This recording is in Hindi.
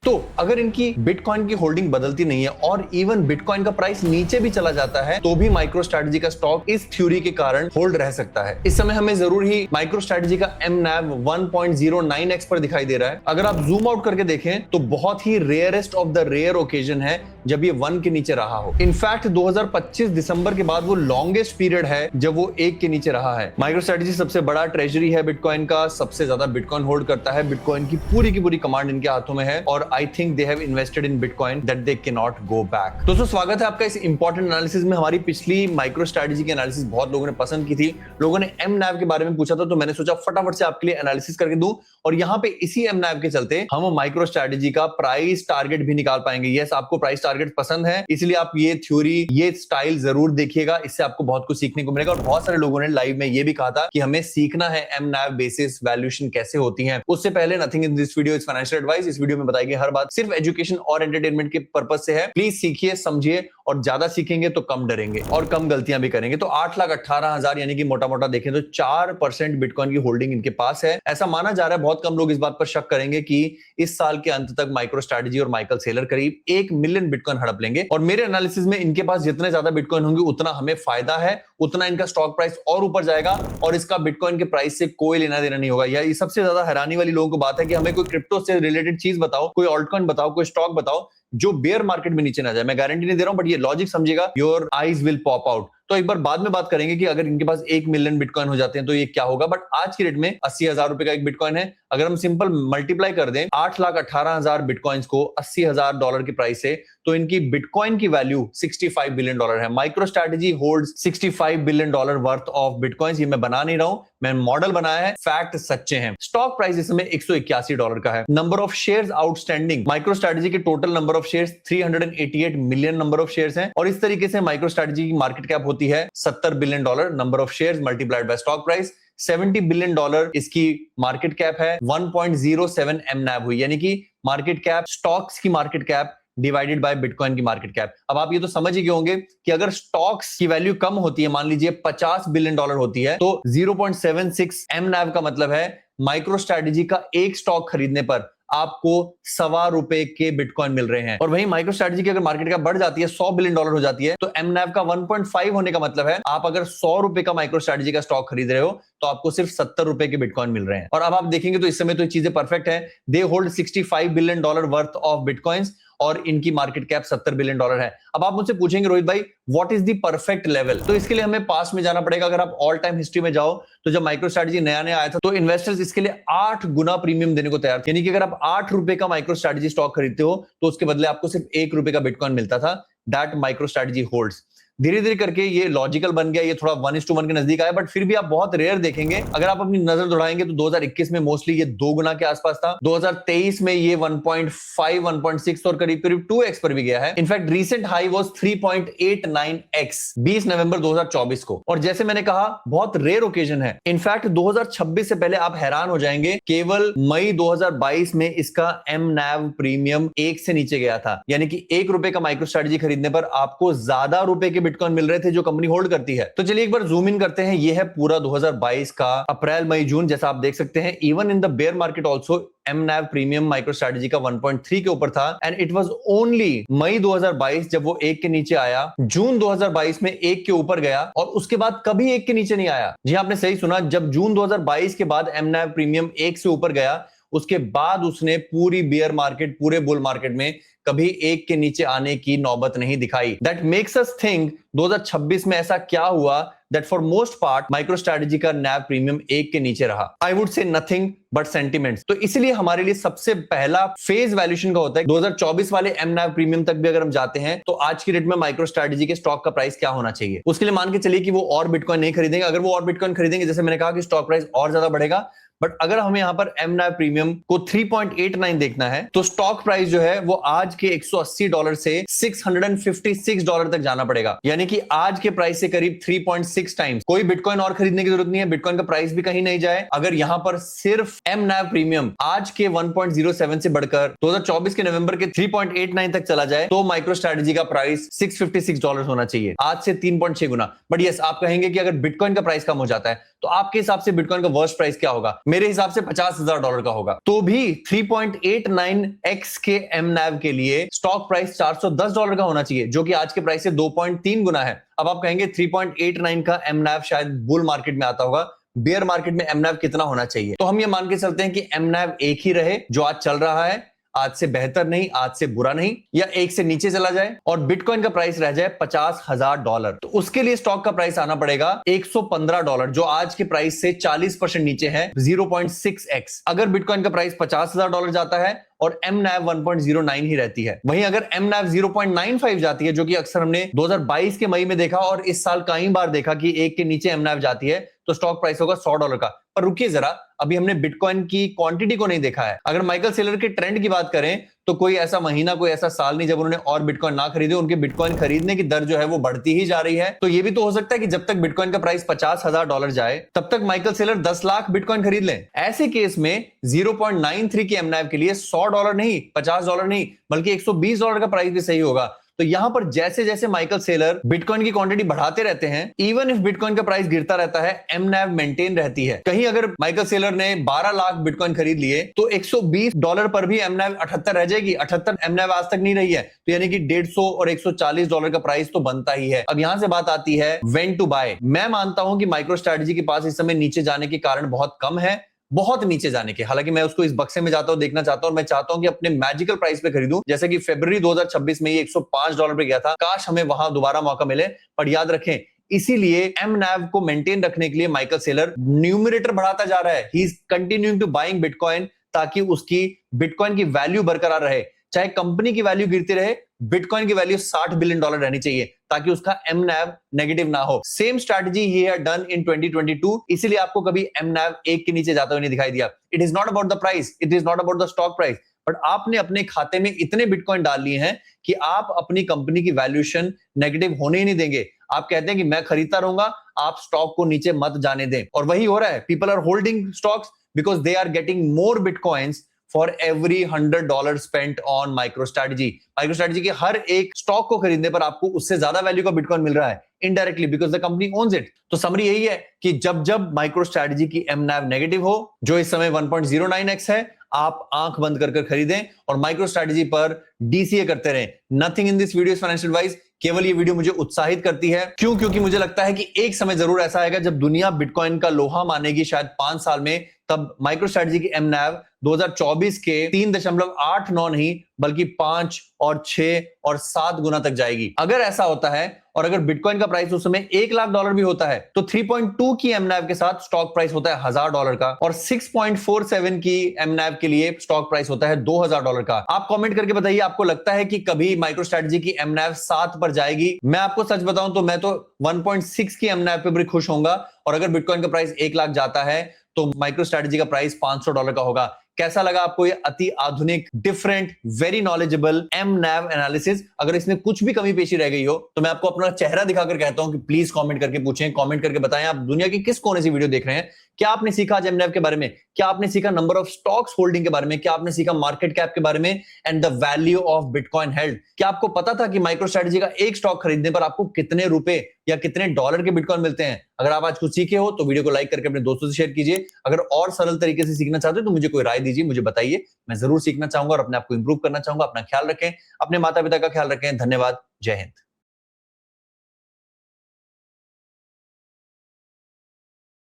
तो अगर इनकी बिटकॉइन की होल्डिंग बदलती नहीं है और इवन बिटकॉइन का प्राइस नीचे भी चला जाता है तो भी माइक्रो स्ट्रेटजी का स्टॉक इस थ्योरी के कारण होल्ड रह सकता है। इस समय हमें जरूर ही माइक्रो स्ट्रेटजी का MNAV 1.09x पर दिखाई दे रहा है। अगर आप जूम आउट करके देखें तो बहुत ही rarest of the rare occasion है जब ये 1 के नीचे रहा हो। इनफैक्ट 2025 दिसंबर के बाद वो लॉन्गेस्ट पीरियड है जब वो 1 के नीचे रहा है। माइक्रो स्ट्रेटजी सबसे बड़ा ट्रेजरी है बिटकॉइन का, सबसे ज्यादा बिटकॉइन होल्ड करता है, बिटकॉइन की पूरी कमांड इनके हाथों में है और I think they have invested in bitcoin that they can not go back. दोस्तों स्वागत है आपका इस इंपॉर्टेंट एनालिसिस में। हमारी पिछली माइक्रो स्ट्रेटजी की एनालिसिस बहुत लोगों ने पसंद की थी, लोगों ने MNAV के बारे में पूछा था, तो मैंने सोचा फटाफट से आपके लिए एनालिसिस करके दूं और यहाँ पे इसी MNAV के चलते हम माइक्रो स्ट्रेटजी का प्राइस टारगेट भी निकाल पाएंगे। यस, आपको प्राइस टारगेट पसंद है, इसलिए आप ये थ्योरी, ये स्टाइल जरूर देखिएगा, इससे आपको बहुत कुछ सीखने को मिलेगा। और बहुत सारे लोगों ने लाइव में ये भी कहा था कि हमें सीखना है MNAV बेसिस वैल्यूएशन कैसे होती है। उससे पहले nothing in this video is financial advice. इस वीडियो में बताई गई हर बात सिर्फ एजुकेशन और एंटरटेनमेंट के पर्पज से है। प्लीज सीखिए, समझिए और ज्यादा सीखेंगे तो कम डरेंगे और कम गलतियां भी करेंगे। तो 8,18,000 यानी कि मोटा मोटा देखें तो 4% बिटकॉइन की होल्डिंग इनके पास है। ऐसा माना जा रहा है, बहुत कम लोग इस बात पर शक करेंगे कि इस साल के अंत तक माइक्रो स्ट्रेटजी और माइकल सेलर करीब 1 मिलियन बिटकॉइन हड़प लेंगे। और मेरे एनालिसिस में इनके पास जितने ज्यादा बिटकॉइन होंगे उतना हमें फायदा है, उतना इनका स्टॉक प्राइस और ऊपर जाएगा और इसका बिटकॉइन के प्राइस से कोई लेना देना नहीं होगा। ये सबसे ज्यादा हैरानी वाली लोगों को बात है कि हमें कोई क्रिप्टो से रिलेटेड चीज बताओ, कोई ऑल्टकॉइन बताओ, कोई स्टॉक बताओ जो बेयर मार्केट में नीचे ना जाए। मैं गारंटी नहीं दे रहा हूं, बट ये लॉजिक समझिएगा, your eyes will pop out. तो एक बार बाद में बात करेंगे कि अगर इनके पास 1 मिलियन बिटकॉइन हो जाते हैं तो ये क्या होगा। बट आज की रेट में 80,000 रुपए का एक बिटकॉइन है। अगर हम सिंपल मल्टीप्लाई कर दें 8,18,000 बिटकॉइंस को $80,000 की प्राइस से, तो इनकी बिटकॉइन की वैल्यू $65 बिलियन है। Micro strategy holds $65 billion worth of bitcoins. ये मैं बना नहीं रहा हूं, मैंने मॉडल बनाया है, फैक्ट सच्चे हैं। स्टॉक प्राइस इस समय $181 का है। Number of shares outstanding, MicroStrategy के total number of shares 388 million number of shares हैं। और इस तरीके से माइक्रो स्ट्रेटजी की मार्केट कैप होती है $70 billion. Number of shares multiplied by stock price $70 billion इसकी मार्केट कैप है। 1.07 MNAV हुई, यानी कि मार्केट कैप, स्टॉक्स की market cap divided by bitcoin की मार्केट कैप। अब आप ये तो समझ ही गए होंगे कि अगर स्टॉक्स की वैल्यू कम होती है, मान लीजिए $50 बिलियन होती है, तो 0.76 MNAV का मतलब है माइक्रो स्ट्रेटजी का एक स्टॉक खरीदने पर आपको ₹1.25 के बिटकॉइन मिल रहे हैं। और वहीं माइक्रो स्ट्रेटजी की अगर मार्केट कैप बढ़ जाती है, $100 बिलियन हो जाती है, तो MNAV का 1.5 होने का मतलब है आप अगर ₹100 का माइक्रो स्ट्रेटजी का स्टॉक खरीद रहे हो तो आपको सिर्फ ₹70 के बिटकॉइन मिल रहे हैं। और अब आप देखेंगे तो इस समय तो ये चीजें परफेक्ट है। They hold $65 billion worth of bitcoins और इनकी मार्केट कैप $70 बिलियन है। अब आप मुझसे पूछेंगे रोहित भाई what is the perfect level, तो इसके लिए हमें पास में जाना पड़ेगा। अगर आप ऑल टाइम हिस्ट्री में जाओ तो जब माइक्रो स्ट्रेटजी नया आया था तो इन्वेस्टर्स इसके लिए 8 गुना प्रीमियम देने को तैयार थे। यानी कि अगर आप ₹8 का माइक्रो स्ट्रेटजी स्टॉक खरीदते हो तो उसके बदले आपको सिर्फ ₹1 का बिटकॉइन मिलता था। That micro strategy holds. धीरे धीरे करके ये लॉजिकल बन गया, ये थोड़ा 1:1 के नजदीक आया, बट फिर भी आप बहुत रेयर देखेंगे। अगर आप अपनी नजर दौड़ाएंगे तो 2021 में मोस्टली ये 2 गुना के आसपास था। 2023 में ये 1.5, 1.6 और करीब 2x पर भी गया है। In fact recent high was 3.89x 20 नवंबर 2024 को। और जैसे मैंने कहा बहुत रेयर ओकेजन है। इनफैक्ट 2026 से पहले आप हैरान हो जाएंगे, केवल मई 2022 में इसका MNAV प्रीमियम 1 से नीचे गया था। यानी कि ₹1 का माइक्रो स्ट्रेटजी खरीदने पर आपको ज्यादा रुपए के बिटकॉइन मिल रहे थे जो कंपनी होल्ड करती है। तो चलिए एक बार जूम इन करते हैं। ये है पूरा 2022 का अप्रैल मई जून, जैसा आप देख सकते हैं। Even in the bear market also MNAV premium MicroStrategy का 1.3 के ऊपर था and it was only May 2022 जब वो 1 के नीचे आया, जून 2022 में 1 के ऊपर गया और उसके बाद कभी 1 के नीचे नहीं आया। जी आपने सही सुना, जब जून 2022 के बाद MNAV प्रीमियम 1 से ऊपर गया उसके बाद उसने पूरी बेयर मार्केट, पूरे बुल मार्केट में कभी 1 के नीचे आने की नौबत नहीं दिखाई। दैट मेक्स अस थिंक 2026 में ऐसा क्या हुआ that for most part micro strategy का NAV प्रीमियम 1 के नीचे रहा। I would say nothing but sentiments. तो इसलिए हमारे लिए सबसे पहला फेज वैल्यूएशन का होता है 2024 वाले MNAV प्रीमियम तक भी अगर हम जाते हैं तो आज की डेट में माइक्रो स्ट्रेटजी के स्टॉक का प्राइस क्या होना चाहिए। उसके लिए मान के चलिए कि वो और बिटकॉइन नहीं खरीदेंगे। अगर वो और बिटकॉइन खरीदेंगे, जैसे मैंने कहा कि स्टॉक प्राइस और ज्यादा बढ़ेगा, बट अगर हमें यहां पर MNAV प्रीमियम को 3.89 देखना है तो स्टॉक प्राइस जो है वो आज के $180 से $656 तक जाना पड़ेगा। यानी कि आज के प्राइस से करीब 3.6 टाइम्स। कोई बिटकॉइन और खरीदने की जरूरत नहीं है, बिटकॉइन का प्राइस भी कहीं नहीं जाए। अगर यहां पर सिर्फ MNAV प्रीमियम आज के 1.07 से बढ़कर 2024 के नवंबर के 3.89 तक चला जाए तो माइक्रो स्ट्रेटजी का प्राइस $656 होना चाहिए, आज से 3.6 गुना। बट यस, आप कहेंगे कि अगर बिटकॉइन का प्राइस कम हो जाता है तो आपके हिसाब से बिटकॉइन का वर्स्ट प्राइस क्या होगा। मेरे हिसाब से $50,000 का होगा, तो भी 3.89x के mNAV के लिए स्टॉक प्राइस $410 का होना चाहिए, जो कि आज के प्राइस से 2.3 गुना है। अब आप कहेंगे 3.89 का mNAV शायद बुल मार्केट में आता होगा, बेयर मार्केट में mNAV कितना होना चाहिए? तो हम ये मान के चलते हैं कि mNAV एक ही रहे जो आज चल रहा है, आज से बेहतर नहीं, आज से बुरा नहीं, या एक से नीचे चला जाए और बिटकॉइन का प्राइस रह जाए $50,000, तो उसके लिए स्टॉक का प्राइस आना पड़ेगा $115, जो आज के प्राइस से 40% नीचे है, 0.6x। अगर बिटकॉइन का प्राइस $50,000 जाता है और mNAV 1.09 ही रहती है, वहीं अगर mNAV 0.95 जाती है, जो कि अक्सर हमने 2022 के मई में देखा और इस साल कई बार देखा कि एक के नीचे mNAV जाती है, तो स्टॉक प्राइस होगा $100 का। पर रुकिए जरा, अभी हमने बिटकॉइन की क्वांटिटी को नहीं देखा है। अगर माइकल सेलर के ट्रेंड की बात करें तो कोई ऐसा महीना, कोई ऐसा साल नहीं जब उन्होंने और बिटकॉइन ना खरीदे, उनके बिटकॉइन खरीदने की दर जो है वो बढ़ती ही जा रही है। तो ये भी तो हो सकता है कि जब तक बिटकॉइन का प्राइस $50,000 जाए तब तक माइकल सेलर 10 लाख बिटकॉइन खरीद लें। ऐसे केस में 0.93 की mNAV के लिए $100 नहीं, $50 नहीं, बल्कि $120 का प्राइस भी सही होगा। तो यहां पर जैसे जैसे माइकल सेलर बिटकॉइन की क्वांटिटी बढ़ाते रहते हैं, इवन इफ बिटकॉइन का प्राइस गिरता रहता है, mNAV मेंटेन रहती है। कहीं अगर माइकल सेलर ने 12 लाख बिटकॉइन खरीद लिए तो $120 पर भी mNAV 78 रह जाएगी। 78 mNAV आज तक नहीं रही है, तो यानी कि $150 और $140 का प्राइस तो बनता ही है। अब यहां से बात आती है व्हेन टू बाय। मैं मानता हूं कि माइक्रो स्ट्रेटजी के पास इस समय नीचे जाने के कारण बहुत कम है, बहुत नीचे जाने के। हालांकि मैं उसको इस बक्से में जाता हूं, देखना चाहता हूं, और मैं चाहता हूं कि अपने मैजिकल प्राइस पे खरीदूं, जैसे कि फरवरी 2026 में ये $105 पे गया था। काश हमें वहां दोबारा मौका मिले। पर याद रखें, इसीलिए mNAV को मेंटेन रखने के लिए माइकल सेलर न्यूमरेटर बढ़ाता जा रहा है। He is continuing to buying bitcoin, ताकि उसकी बिटकॉइन की वैल्यू बरकरार रहे। चाहे कंपनी की वैल्यू गिरती रहे, बिटकॉइन की वैल्यू $60 बिलियन रहनी चाहिए, ताकि उसका mNAV नेगेटिव ना हो। Same strategy he had done in 2022, इसीलिए आपको कभी mNAV एक के नीचे जाता हुआ नहीं दिखाई दिया। It is not about the price, it is not about the stock price, but आपने अपने खाते में इतने बिटकॉइन डाल लिए हैं कि आप अपनी कंपनी की वैल्यूएशन नेगेटिव होने ही नहीं देंगे। आप कहते हैं कि मैं खरीदता रहूंगा, आप स्टॉक को नीचे मत जाने दें, और वही हो रहा है। People are holding stocks because they are getting more bitcoins for every $100 spent on MicroStrategy। MicroStrategy के हर एक स्टॉक को खरीदने पर आपको उससे ज्यादा वैल्यू का बिटकॉइन मिल रहा है, indirectly, because the company owns it. तो समरी यही है कि जब जब MicroStrategy की mNAV नेगेटिव हो, जो इस समय 1.09x है, आप आंख बंद कर खरीदें और MicroStrategy पर DCA करते रहें। Nothing in this video is financial advice. केवल ये वीडियो मुझे उत्साहित करती है। क्यों? क्योंकि मुझे लगता है कि एक समय जरूर ऐसा आएगा जब दुनिया बिटकॉइन का लोहा मानेगी, शायद 5 साल में। तब MicroStrategy की mNAV 2024 के 3.89 नहीं, बल्कि 5 और 6 और 7 गुना तक जाएगी। अगर ऐसा होता है, और अगर बिटकॉइन का प्राइस उस समय $1 लाख भी होता है, तो 3.2 की mNAV के साथ स्टॉक प्राइस होता है $1,000 का, और 6.47 की mNAV के लिए स्टॉक प्राइस होता है $2,000 का। आप कमेंट करके बताइए, आपको लगता है कि कभी MicroStrategy की mNAV 7 पर जाएगी? मैं आपको सच बताऊं तो मैं तो 1.6 की mNAV पे भी खुश होऊंगा, और अगर बिटकॉइन का प्राइस 1 लाख जाता है तो MicroStrategy का प्राइस $500 का होगा। कैसा लगा आपको ये अति आधुनिक, different, very knowledgeable mNAV analysis? अगर इसमें कुछ भी कमी पेशी रह गई हो तो मैं आपको अपना चेहरा दिखाकर कहता हूं कि प्लीज कमेंट करके पूछें, कमेंट करके बताएं आप दुनिया के किस कोने से वीडियो देख रहे हैं। क्या आपने सीखा आज mNAV के बारे में? क्या आपने सीखा नंबर ऑफ स्टॉक्स होल्डिंग के बारे में? क्या आपने सीखा मार्केट कैप के बारे में and the value of bitcoin held? क्या आपको पता था कि MicroStrategy का एक स्टॉक खरीदने पर आपको कितने रुपए या कितने डॉलर के बिटकॉइन मिलते हैं? अगर आप आज कुछ सीखे हो तो वीडियो को लाइक करके अपने दोस्तों से शेयर कीजिए। अगर और सरल तरीके से सीखना चाहते हो तो मुझे कोई राय दीजिए, मुझे बताइए। मैं जरूर सीखना चाहूंगा और अपने आप को इंप्रूव करना चाहूंगा। अपना ख्याल रखें, अपने माता पिता का ख्याल रखें। धन्यवाद। जय हिंद।